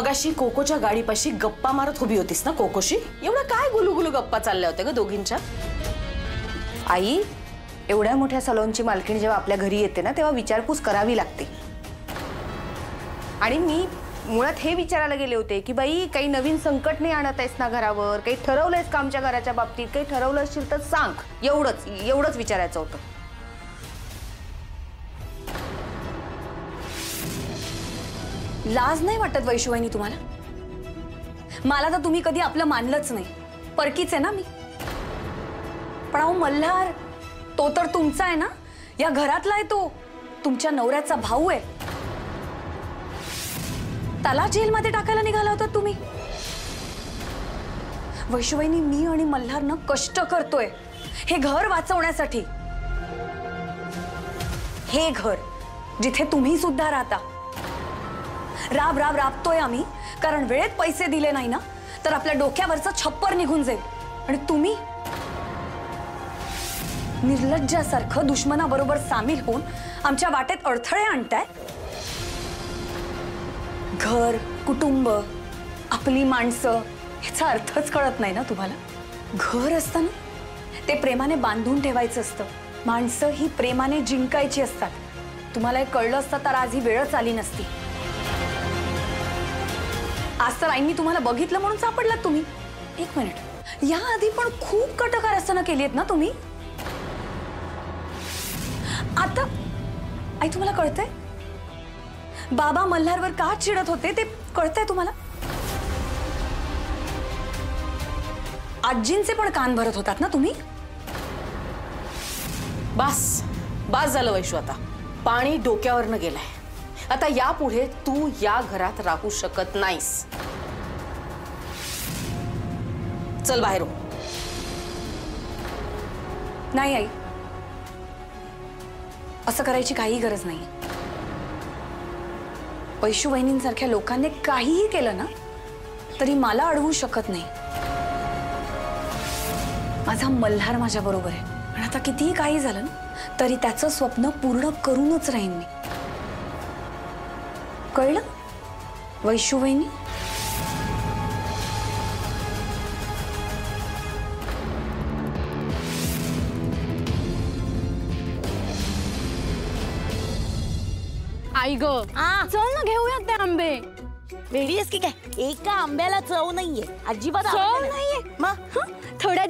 मगाशी कोकोच्या गाडीपाशी गप्पा मारत उभी होतीस ना कोकोशी? एवढं काय गुलुगुलू गप्पा चालल्या होत्या ग दोघींच्या? आई, एवढ्या मोठ्या सलूनची मालकीण जेव्हा आपल्या घरी येते ना तेव्हा विचारपूस करावी लागते. आणि मी मुळात हे विचारायला गेले होते की बाई काही नवीन संकट नाही आणत आहेस ना घरावर, काही ठरवलंयस का आमच्या घराच्या बाबतीत, काही ठरवलं असेल तर सांग. एवढंच विचारायचं होतं. लाज नाही वाटत वैशुवाहिनी तुम्हाला? मला तर तुम्ही कधी आपलं मानलंच नाही, परकीच आहे ना मी. पण अहो मल्हार, तो तर तुमचा आहे ना, या घरातला आहे, तो तुमच्या नवऱ्याचा भाऊ आहे. त्याला जेलमध्ये टाकायला निघाला होता तुम्ही. वैशुवाहिनी, मी आणि मल्हारनं कष्ट करतोय हे घर वाचवण्यासाठी. हे घर जिथे तुम्ही सुद्धा राहता. राबतोय आम्ही, कारण वेळेत पैसे दिले नाही ना तर आपल्या डोक्यावरचं छप्पर निघून जाईल. आणि तुम्ही निर्लज्जासारखं दुश्मनाबरोबर सामील होऊन आमच्या वाटेत अडथळे आणताय. घर, कुटुंब, आपली माणसं ह्याचा अर्थच कळत नाही ना तुम्हाला? घर असतं ना ते प्रेमाने बांधून ठेवायचं असतं. माणसं ही प्रेमाने जिंकायची असतात. तुम्हाला हे कळलं असतं तर आज ही वेळच आली नसती. आज तर आईंनी तुम्हाला बघितलं म्हणून सापडलात तुम्ही. एक मिनिट, या आधी पण खूप कटकार असताना केली आहेत ना तुम्ही? आता आई तुम्हाला कळतंय बाबा मल्हारवर का चिडत होते ते कळतंय तुम्हाला? आजींचे पण कान भरत होतात ना तुम्ही? बस झालं वैशू, आता पाणी डोक्यावरनं गेलंय. आता यापुढे तू या घरात राहू शकत नाहीस. चल बाहेर. नाही आई, असं करायची काही गरज नाही. वैशुवाहिनींसारख्या लोकांनी काहीही केलं ना तरी मला अडवू शकत नाही. माझा मल्हार माझ्या बरोबर आहे. आणि आता कितीही काही झालं ना तरी त्याचं स्वप्न पूर्ण करूनच राहीन मी. कळलं वैशुवाहिनी? आई ग, चल ना घेऊयात ते आंबे. वेडी आहेस की काय? एका आंब्याला चव नाहीये, अजिबात चव नाहीये. मग थोडा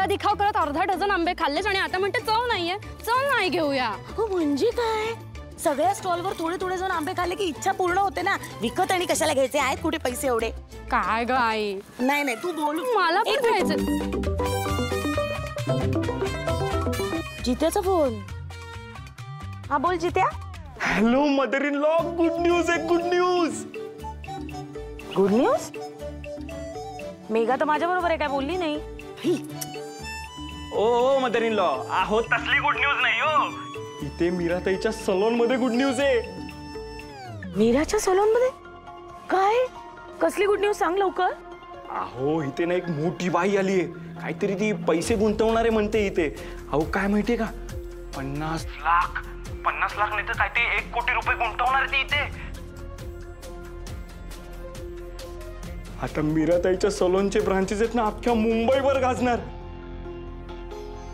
दिखाव करत अर्धा डझन आंबे खाल्लेच आणि आता म्हणते चव नाहीये. चल नाही घेऊया. म्हणजे काय? सगळ्या स्टॉलवर थोडे थोडे जण आंबे खाल्ले की इच्छा पूर्ण होते ना. विकत आणि कशाला घ्यायचे? आहेत कुठे पैसे एवढे? काय ग आई? नाही तू बोल. मला पण घ्यायचं. जित्याचा फोन. हा बोल Jitya. Hello mother in law, good news आहे. Good news? मेघा तर माझ्या बरोबर आहे, काय बोलली नाही. ओ मदर इन लॉ, आहो तसली गुड न्यूज नाही हो. इथे मीराताईच्या सलून मध्ये गुड न्यूज आहे. मीराच्या सलून मध्ये? काय? कसली गुड न्यूज? सांग लवकर. अहो इथे ना एक मोठी बाई आली आहे. काहीतरी ती पैसे गुंतवणारे म्हणते इथे. अहो काय माहितीये का, 50 लाख नाही तर काय ते 1 कोटी रुपये गुंतवणार ती इथे. आता मीराताईच्या सलूनचे ब्रांचेस आहेत ना अख्ख्या मुंबईवर गाजणार.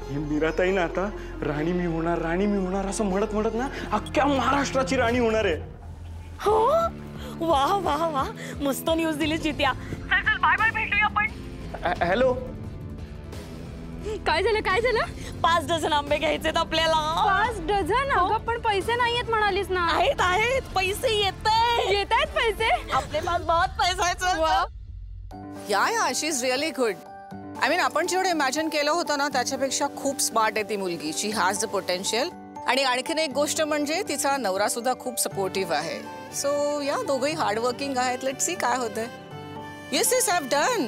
ही मीराताई ना आता राणी मी होणार असं म्हणत ना अख्ख्या महाराष्ट्राची राणी होणार आहे. हो, वाह वाह वाह, मस्त न्यूज दिली जित्या. चल बाय भेटूया आपण. हॅलो, काय झालं? 5 डझन आंबे घ्यायचेत आपल्याला. 5 डझन? अगं पण पैसे नाहीयेत म्हणालीस ना. आहेत पैसे येतायत पैसे. आपले पास बहुत पैसा आहे. या she is really good. I mean आपण जेवढं इमॅजिन केलं होतं ना त्याच्यापेक्षा खूप स्मार्ट आहे ती मुलगी. शी हॅज द पोटेन्शियल. आणि आणखीन एक गोष्ट म्हणजे तिचा नवरा सुद्धा खूप सपोर्टिव्ह आहे. सो या दोघंही हार्डवर्किंग आहेत. लेट्स सी काय होतंय. Yes I have done.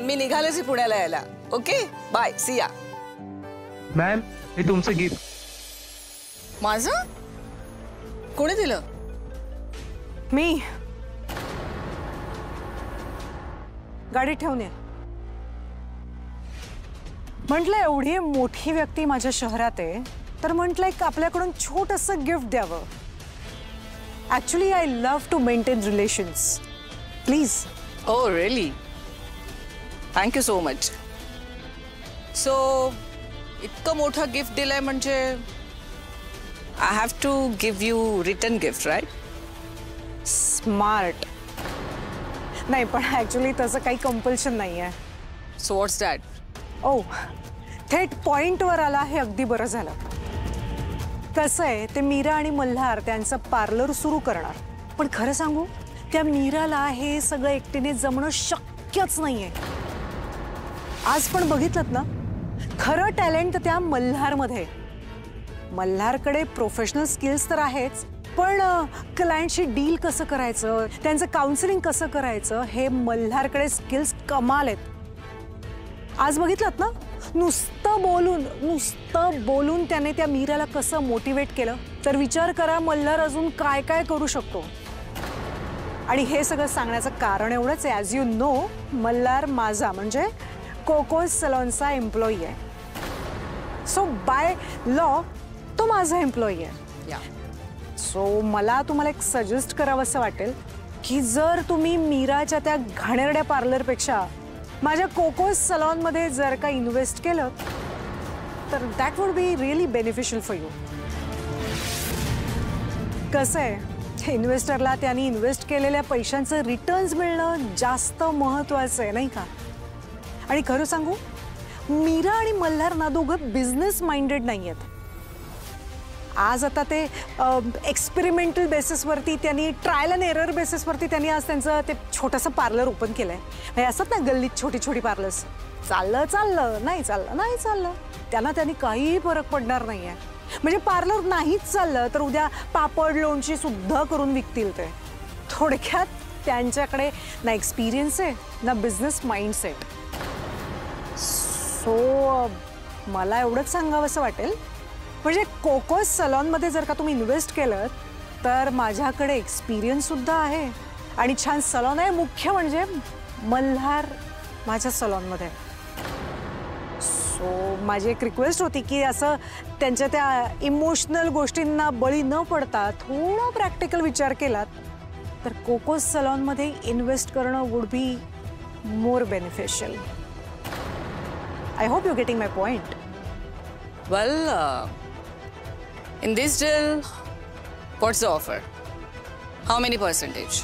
मी निघालेच पुण्याला यायला. Okay bye, see ya. Ma'am हे तुमचं गिफ्ट. माझं? कोणी दिलं? मी गाडी ठेवून ये. म्हटलं एवढी मोठी व्यक्ती माझ्या शहरात आहे तर म्हटलं एक आपल्याकडून छोटंसं गिफ्ट द्यावं. Actually I love to maintain relations. Please. Oh, really? Thank you so much. So, इतकं मोठं गिफ्ट दिलंय म्हणजे I have to give you return gift, right? Smart. नाही पण ऍक्च्युली तसं काही कंपल्शन नाही आहे. So what's that? ओ, थेट पॉइंटवर आला, हे अगदी बरं झालं. कसं आहे, ते मीरा आणि मल्हार त्यांचं पार्लर सुरू करणार. पण खरं सांगू, त्या मीराला हे सगळं एकटीने जमणं शक्यच नाहीये. आज पण बघितलं ना, खरं टॅलेंट त्या मल्हारमध्ये. मल्हारकडे प्रोफेशनल स्किल्स तर आहेच, पण क्लायंटशी डील कसं करायचं, त्यांचं काउन्सिलिंग कसं करायचं, हे मल्हारकडे स्किल्स कमाल आहेत. आज बघितलं ना, नुसतं बोलून त्याने त्या मीराला कसं मोटिवेट केलं. तर विचार करा, मल्हार अजून काय काय करू शकतो. आणि हे सगळं सांगण्याचं कारण एवढंच आहे, ॲज यू नो, मल्हार माझा म्हणजे कोको सलॉनचा एम्प्लॉई आहे. सो बाय लॉ तो माझा एम्प्लॉई आहे. सो मला तुम्हाला एक सजेस्ट करावं असं वाटेल की जर तुम्ही मीराच्या त्या घाणेरड्या पार्लरपेक्षा माझ्या कोको सलॉनमध्ये जर का इन्व्हेस्ट केलं तर that would be really beneficial for you. कसं आहे, इन्व्हेस्टरला त्यांनी इन्व्हेस्ट केलेल्या पैशांचं रिटर्न्स मिळणं जास्त महत्त्वाचं आहे, नाही का? आणि खरं सांगू, मीरा आणि मल्हार ना दोघं बिझनेस माइंडेड नाही आहेत. आज आता ते एक्सपेरिमेंटल बेसिसवरती त्यांनी, ट्रायल अँड एरर बेसिसवरती त्यांनी आज त्यांचं ते छोटंसं पार्लर ओपन केलं आहे. असतात ना गल्लीत छोटी छोटी पार्लर्स. चाललं नाही चाललं त्यांनी काहीही फरक पडणार नाही आहे. म्हणजे पार्लर नाहीच चाललं तर उद्या पापड लोणची सुद्धा करून विकतील ते. थोडक्यात त्यांच्याकडे ना एक्सपिरियन्स आहे ना बिझनेस माइंडसेट. सो मला एवढंच सांगावं असं वाटेल, म्हणजे कोको सलॉनमध्ये जर का तुम्ही इन्व्हेस्ट केलं तर माझ्याकडे एक्सपिरियन्स सुद्धा आहे आणि छान सलॉन आहे. मुख्य म्हणजे मल्हार माझ्या सलॉनमध्ये. सो माझी एक रिक्वेस्ट होती की असं त्यांच्या त्या इमोशनल गोष्टींना बळी न पडता थोडा प्रॅक्टिकल विचार केलात तर कोको सलॉनमध्ये इन्व्हेस्ट करणं would be more beneficial. I hope you getting my point. Well, in this deal, what's the offer? How many percentage?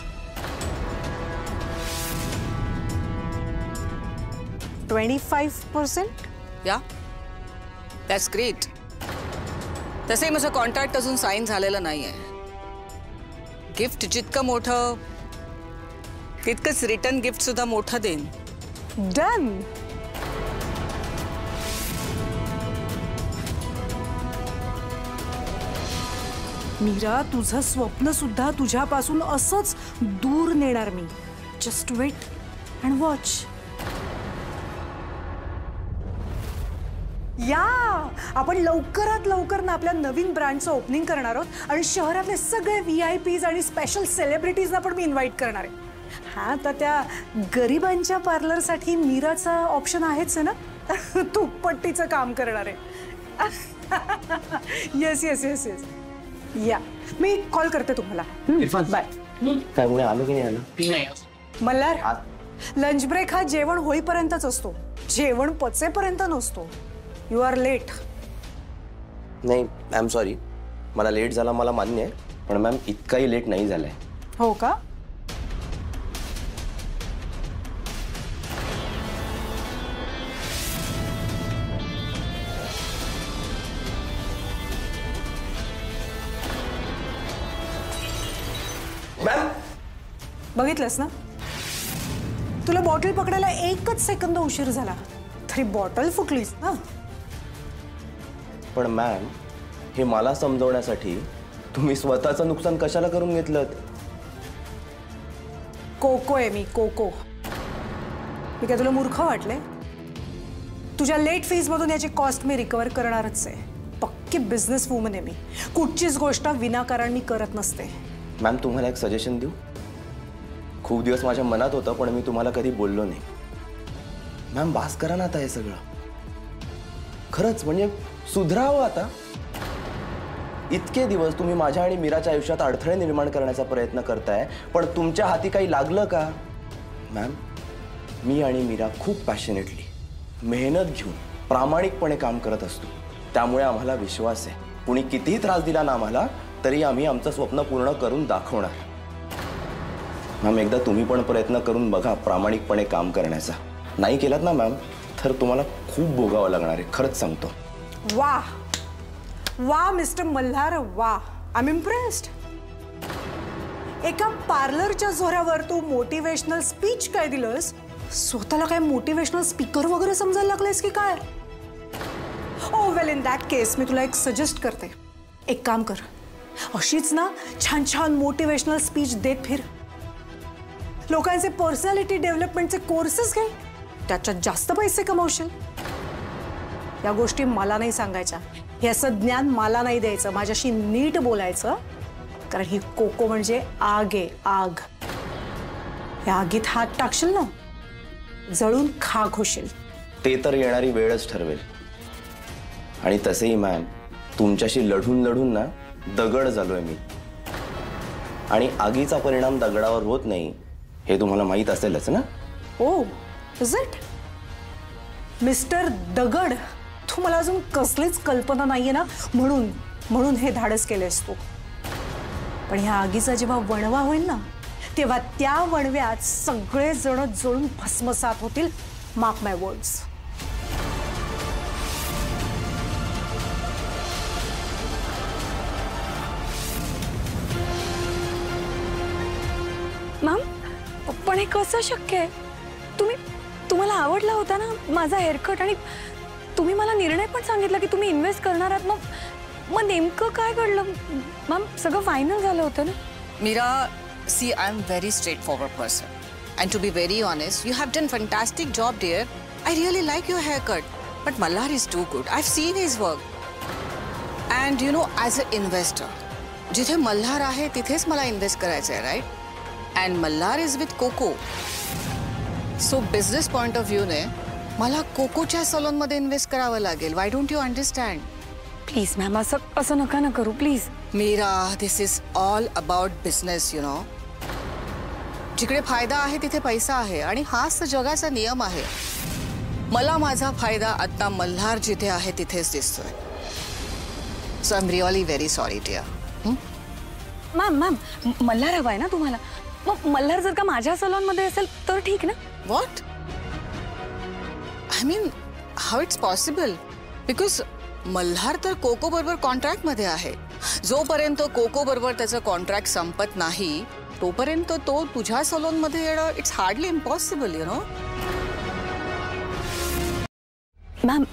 25%. Yeah, that's great. तसे माझं कॉन्ट्रॅक्ट अजून साईन झालेलं नाहीये. गिफ्ट जितकं मोठं तितकंच रिटर्न गिफ्ट सुद्धा मोठं देईन. डन. मीरा, तुझं स्वप्न सुद्धा तुझ्यापासून असंच दूर नेणार मी. Just wait and watch. या आपण लवकरात लवकर ना आपल्या नवीन ब्रँडचं ओपनिंग करणार आहोत आणि शहरातले सगळे VIPs आणि स्पेशल सेलिब्रिटीजना पण मी इन्व्हाइट करणार आहे. हा, तर त्या गरिबांच्या पार्लरसाठी मीराचा ऑप्शन आहेच आहे ना. तू पट्टीचं काम करणार आहे. Yes yes yes yes. या, मी कॉल करते तुम्हाला. बाय. काय मुळे आलो की नाही आलो? मल्हार, लंच ब्रेक हा जेवण होईपर्यंतच असतो, जेवण पचेपर्यंत नसतो. You are late. नाही आय एम सॉरी, मला लेट झाला मला मान्य आहे, पण मॅम इतकाही लेट नाही झालाय. हो का? बघितलंस ना, तुला बॉटल पकडायला एकच सेकंद उशीर झाला तरी बॉटल फुटलीस ना. पण मॅम, हे मला समजवण्यासाठी तुम्ही स्वतःचं नुकसान कशाला करून घेतलं? कोको आहे मी, कोको. मी काय तुला मूर्ख वाटले? तुझ्या लेट फीज मधून याची कॉस्ट मी रिकवर करणारच आहे. पक्की बिझनेस वुमन आहे मी. कुठचीच गोष्ट विनाकारण मी करत नसते. मॅम, तुम्हाला एक सजेशन देऊ? खूप दिवस माझ्या मनात होतं पण मी तुम्हाला कधी बोललो नाही. मॅम, बास करा ना आता हे सगळं. खरंच म्हणजे सुधरावं आता. इतके दिवस तुम्ही माझ्या आणि मीराच्या आयुष्यात अडथळे निर्माण करण्याचा प्रयत्न करताय, पण तुमच्या हाती काही लागलं का? मॅम, मी आणि मीरा खूप पॅशनेटली मेहनत घेऊन प्रामाणिकपणे काम करत असतो. त्यामुळे आम्हाला विश्वास आहे, कुणी कितीही त्रास दिला ना आम्हाला तरी आम्ही आमचं स्वप्न पूर्ण करून दाखवणार. मॅम, एकदा तुम्ही पण प्रयत्न करून बघा प्रामाणिकपणे काम करण्याचा. नाही केलात ना मॅम तर तुम्हाला खूप भोगावं लागणार आहे, खरंच सांगतो. वा वा मिस्टर मल्हार, वा, आय एम इम्प्रेस्ड. एका पार्लरच्या जोरावर तू मोटिवेशनल स्पीच काय दिलंस? स्वतःला काय मोटिवेशनल स्पीकर वगैरे समजायला लागलेस की काय? ओ वेल, इन दॅट केस मी तुला एक सजेस्ट करते. एक काम कर, अशीच ना छान छान मोटिवेशनल स्पीच देत फिर. लोकांचे पर्सनॅलिटी डेव्हलपमेंटचे कोर्सेस घे, त्याच्यात जास्त पैसे कमावशील. या गोष्टी मला नाही सांगायच्या, हे असं ज्ञान मला नाही द्यायचं. माझ्याशी नीट बोलायचं, कारण ही कोको म्हणजे आग आहे, आग. या आगीत हात टाकशील ना जळून खाक होशील. ते तर येणारी वेळच ठरवेल. आणि तसेही मॅम, तुमच्याशी लढून लढून ना दगड झालोय मी. आणि आगीचा परिणाम दगडावर होत नाही हे तुम्हाला माहीत असेलच ना. ओ इज इट? मिस्टर दगड, तू मला अजून कसलीच कल्पना नाहीये ना, म्हणून हे धाडस केलेस तू. पण ह्या आगीचा जेव्हा वणवा होईल ना तेव्हा त्या वणव्यात सगळे जण जळून भस्मसात होतील. मार्क माय वर्ड्स. मॅम, पण हे कसं शक्य आहे? तुम्हाला आवडला होता ना माझा हेअरकट, आणि तुम्ही मला निर्णय पण सांगितला की तुम्ही इन्व्हेस्ट करणार आहात. मग नेमकं काय घडलं मॅम? सगळं फायनल झालं होतं ना? Mira, see, I'm very straightforward person. And to be very honest, you have done fantastic job, dear. I really like your haircut. But Malhar is too good. I've seen his work. And you know, as an investor, जिथे मल्हार आहे तिथेच मला invest करायचं आहे, right? And Malhar is with Coco. So business point of व्ह्यूने मला कोकोच्या सलूनमध्ये इन्व्हेस्ट करावं लागेल. Why don't you understand? Please ma'am, असं नका ना करू please. Meera, this is all about business, you know. जिकडे फायदा आहे तिथे पैसा आहे, आणि हाच तर जगाचा नियम आहे. मला माझा फायदा आता मल्हार जिथे आहे तिथेच दिसतोय. So I am really very sorry dear. Ma'am, Malhar हवाय ना तुम्हाला? मग मल्हार जर का माझ्या सलूनमध्ये असेल तर ठीक ना? What? I mean, how it's possible? Because Malhar तर कोको बरोबर कॉन्ट्रॅक्ट मध्ये आहे. जोपर्यंत कोको बरोबर त्याचं कॉन्ट्रॅक्ट संपत नाही तोपर्यंत तो तुझ्या सलून मध्ये येणं it's hardly impossible, you know. Ma'am,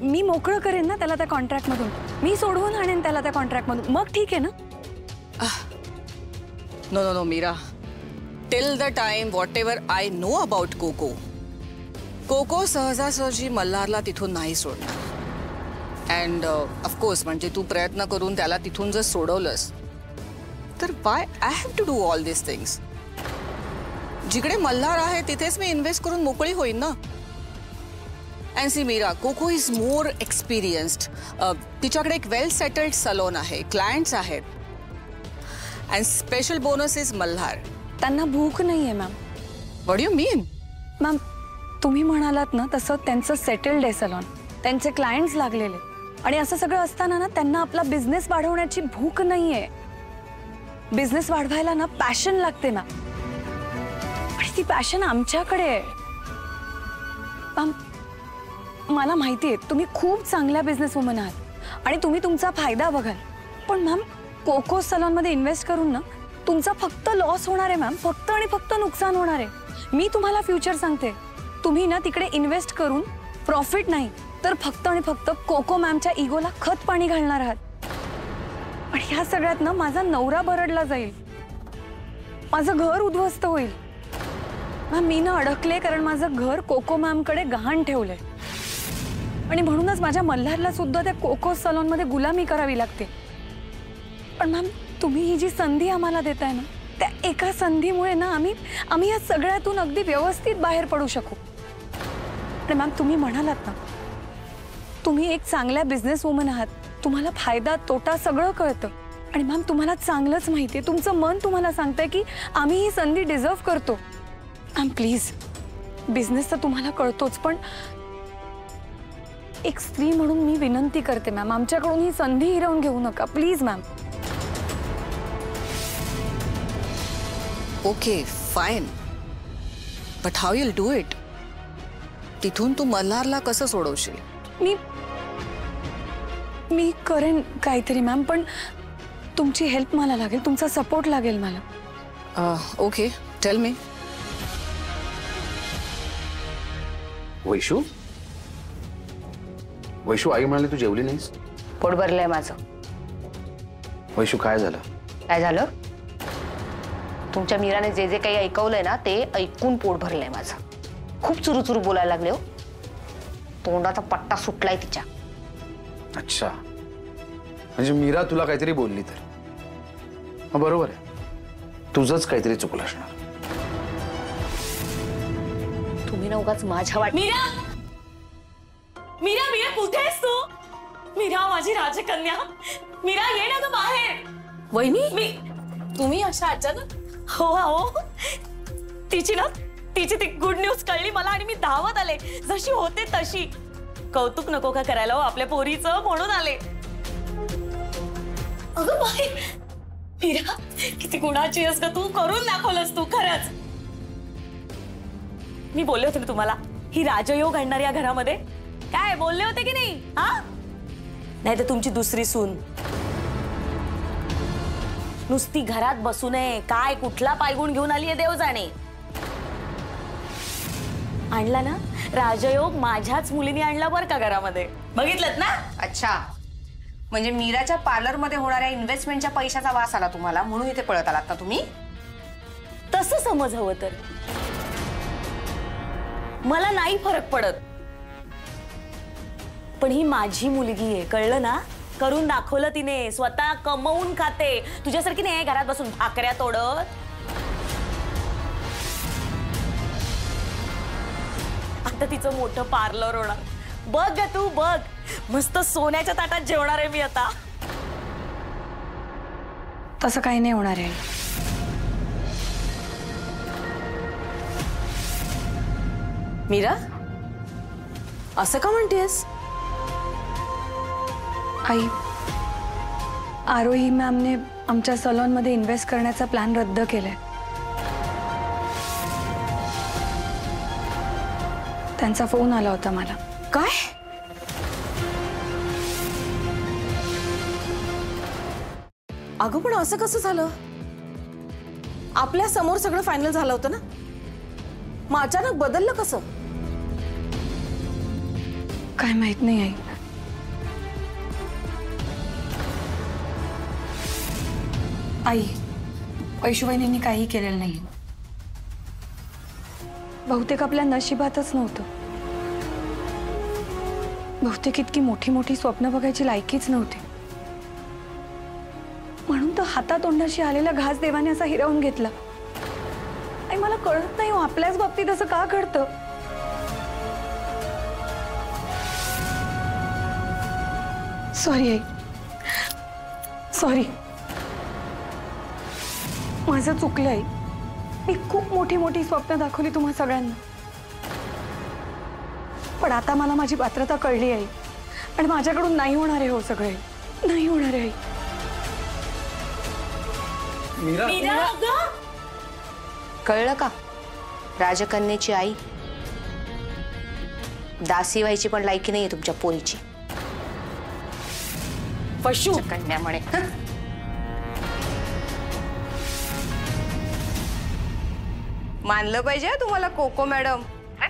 मी मोकळं करेन ना त्याला त्या कॉन्ट्रॅक्ट मधून. मी सोडवून आणेन त्याला त्या कॉन्ट्रॅक्ट मधून. मग ठीक आहे ना? No no no Meera, till the time whatever I know about Coco, Coco सहजासहजी मल्हारला तिथून नाही सोडणार. अँड ऑफकोर्स म्हणजे तू प्रयत्न करून त्याला तिथून जर सोडवलंस तर why I have to do all this things? जिकडे मल्हार आहे तिथेच मी इन्व्हेस्ट करून मोकळी होईन ना. And see Meera, Coco is more experienced. तिच्याकडे एक वेल सेटल्ड सलोन आहे, क्लायंट्स आहेत. And special bonus is Malhar. त्यांना भूक नाही आहे ma'am. What you mean? Ma'am, तुम्ही म्हणालात ना तसं त्यांचं सेटल्ड आहे सलॉन, त्यांचे क्लायंट्स लागलेले, आणि असं सगळं असताना ना त्यांना आपला बिझनेस वाढवण्याची भूक नाही आहे. बिझनेस वाढवायला ना पॅशन लागते ना, आणि ती पॅशन आमच्याकडे आहे. मॅम, मला माहिती आहे तुम्ही खूप चांगल्या बिझनेस वुमन आहात आणि तुम्ही तुमचा फायदा बघाल. पण मॅम, कोको सलॉनमध्ये इन्व्हेस्ट करून ना तुमचा फक्त लॉस होणार आहे मॅम. फक्त आणि फक्त नुकसान होणार आहे. मी तुम्हाला फ्युचर सांगते. तुम्ही ना तिकडे इन्व्हेस्ट करून प्रॉफिट नाही तर फक्त आणि फक्त कोको मॅमच्या इगोला खत पाणी घालणार आहात. पण ह्या सगळ्यात ना माझा नवरा भरडला जाईल, माझं घर उद्ध्वस्त होईल. मॅम, मी ना अडकले कारण माझं घर कोको मॅमकडे गहाण ठेवलंय, आणि म्हणूनच माझ्या मल्हारला सुद्धा त्या कोको सलॉनमध्ये गुलामी करावी लागते. पण मॅम, तुम्ही ही जी संधी आम्हाला देताय ना, त्या एका संधीमुळे ना आम्ही या सगळ्यातून अगदी व्यवस्थित बाहेर पडू शकू. आणि मॅम, तुम्ही म्हणालात ना तुम्ही एक चांगल्या बिझनेस वुमन आहात, तुम्हाला फायदा तोटा सगळं कळतं. आणि मॅम तुम्हाला चांगलंच माहिती आहे, तुमचं मन तुम्हाला सांगतंय की आम्ही ही संधी डिझर्व करतो. मॅम प्लीज, बिझनेस तर तुम्हाला कळतोच, पण एक स्त्री म्हणून मी विनंती करते मॅम, आमच्याकडून ही संधी हिरावून घेऊ नका please ma'am. Okay fine, but how you'll do it? तिथून तू मल्हारला कसं सोडवशील? मी करेन काहीतरी मॅम, पण तुमची हेल्प मला लागेल, तुमचा सपोर्ट लागेल मला. Okay, tell me. Vaishu, Vaishu आई म्हणाली तू जेवली नाहीस? पोट भरलंय माझं. वैशू काय झालं? काय झालं? तुमच्या मीराने जे जे काही ऐकवलंय ना ते ऐकून पोट भरलंय माझं. खूप चुरूचुरू बोलायला लागले हो. तोंडाचा पट्टा सुटलाय तिच्या. अच्छा, म्हणजे मीरा तुला काहीतरी बोलली तर बरोबर आहे, तुझंच काहीतरी चुकलं असणार. तुम्ही ना उगाच माझ्या वाट. मीरा, मीरा, मीरा कुठे आहेस तू? मीरा माझी राजकन्या, मीरा ये ना ग बाहेर. वहिनी, तुम्ही अशा अचानक? हो, तिची ती गुड न्यूज कळली मला आणि मी धावत आले, जशी होते तशी. कौतुक नको का करायला हो आपल्या पोरीचं, म्हणून आले. अगं बाई, मीरा किती गुणाची आहेस ग तू, करून दाखवलंस तू खरंच. मी बोलले होते ना तुम्हाला, ही राजयोग आणणार या घरामध्ये. काय बोलले होते की नाही? हा, नाही तर तुमची दुसरी सून नुसती घरात बसू नये, काय कुठला पायगुण घेऊन आली आहे देव जाणे. आणला ना राजयोग, माझ्याच मुलीने आणला बरं का घरामध्ये, बघितलं ना. अच्छा, म्हणजे मीराच्या पार्लर मध्ये होणाऱ्या इन्व्हेस्टमेंटच्या पैशाचा वास आला तुम्हाला, म्हणून इथे पळत आलात ना तुम्ही? तसं समज हवं तर. मला नाही फरक पडत, पण ही माझी मुलगी आहे, कळलं ना. करून दाखवलं तिने, स्वतः कमवून खाते. तुझ्यासारखी नाही घरात बसून भाकऱ्या तोडत. आता तिचं मोठं पार्लर होणार. बघ ग तू, बघ मस्त सोन्याच्या ताटात जेवणार आहे मी आता. तसं काही नाही होणार आहे. मीरा, असं का म्हणतेस? आई, आरोही मॅमने आमच्या सलॉनमध्ये इन्व्हेस्ट करण्याचा प्लॅन रद्द केलाय. त्यांचा फोन आला होता मला. काय? अगं पण असं कसं झालं? आपल्या समोर सगळं फायनल झालं होतं ना, मग अचानक बदललं कसं? काय माहित नाही आई. आई, वैशुवहिनींनी काही केलेलं नाही. बहुतेक आपल्या नशिबातच नव्हतं. बहुतेक इतकी मोठी मोठी स्वप्न बघायची लायकीच नव्हती, म्हणून तर हातातोंडाशी आलेला घास देवाने असा हिरावून घेतला. आई मला कळत नाही हो, आपल्याच बाबतीत असं का घडतं? Sorry I, sorry. माझं चुकलं आहे. मी खूप मोठी मोठी स्वप्न दाखवली तुम्हा सगळ्यांना, पण आता मला माझी पात्रता कळली आहे आणि माझ्याकडून नाही होणार आहे हो सगळे, नाही होणार आहे. कळलं का? राजकन्येची आई दासी व्हायची पण लायकी नाहीये तुमच्या पोरीची. पशु कन्या म्हणे. मानलं पाहिजे तुम्हाला कोको मॅडम.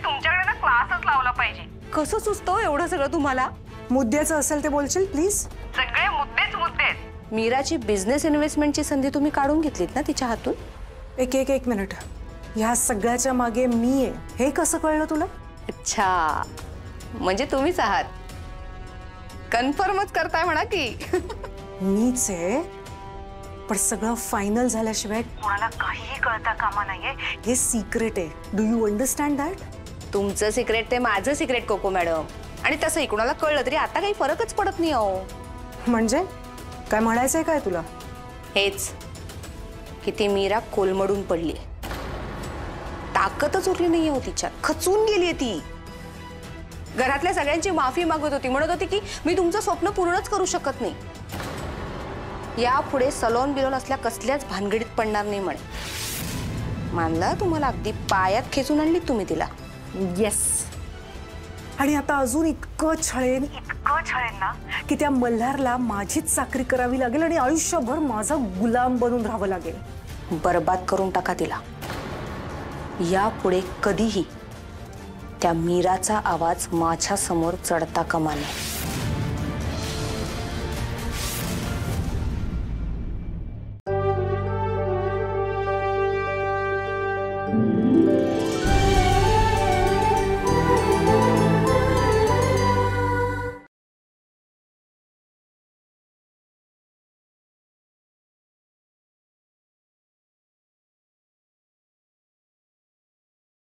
तुमच्याकडे ना क्लासच लावला पाहिजे. कसं सुचतं एवढं सगळं तुम्हाला? मुद्द्याचं असेल ते बोलशील प्लीज. सगळे मुद्देच मुद्दे. मीराची बिझनेस इन्व्हेस्टमेंटची संधी तुम्ही काढून घेतलीत ना तिच्या हातून. एक मिनिट, ह्या सगळ्याच्या मागे मी आहे हे कसं कळलं तुला? अच्छा, म्हणजे तुम्हीच आहात. कन्फर्मच करताय म्हणा की. मीच आहे, पण सगळं फायनल झाल्याशिवाय कोणाला काहीही कळता कामा नाहीये. हे सिक्रेट आहे. Do you understand that? तुमचं सिक्रेट ते माझं सिक्रेट कोको मॅडम. आणि तसंही कोणाला कळलं तरी आता काही फरकच पडत नाही. अहो म्हणजे काय म्हणायचंय काय तुला? हेच की ती मीरा कोलमडून पडली, ताकदच उरली नाहीये हो तिच्यात, खचून गेलीये ती. घरातल्या सगळ्यांची माफी मागत होती, म्हणत होती की मी तुमचं स्वप्न पूर्णच करू शकत नाही, यापुढे सलोन बिलोन असल्या कसल्याच भानगडीत पडणार नाही म्हणे. मानला तुम्हाला, अगदी पायात खेचून आणली तुम्ही तिला. येस. आणि आता अजून इतकं छळेन ना की त्या मल्हारला माझीच चाकरी करावी लागेल आणि आयुष्यभर माझा गुलाम बनून राहावं लागेल. बर्बाद करून टाका तिला. यापुढे कधीही त्या मीराचा आवाज माझ्या समोर चढता कामा नये.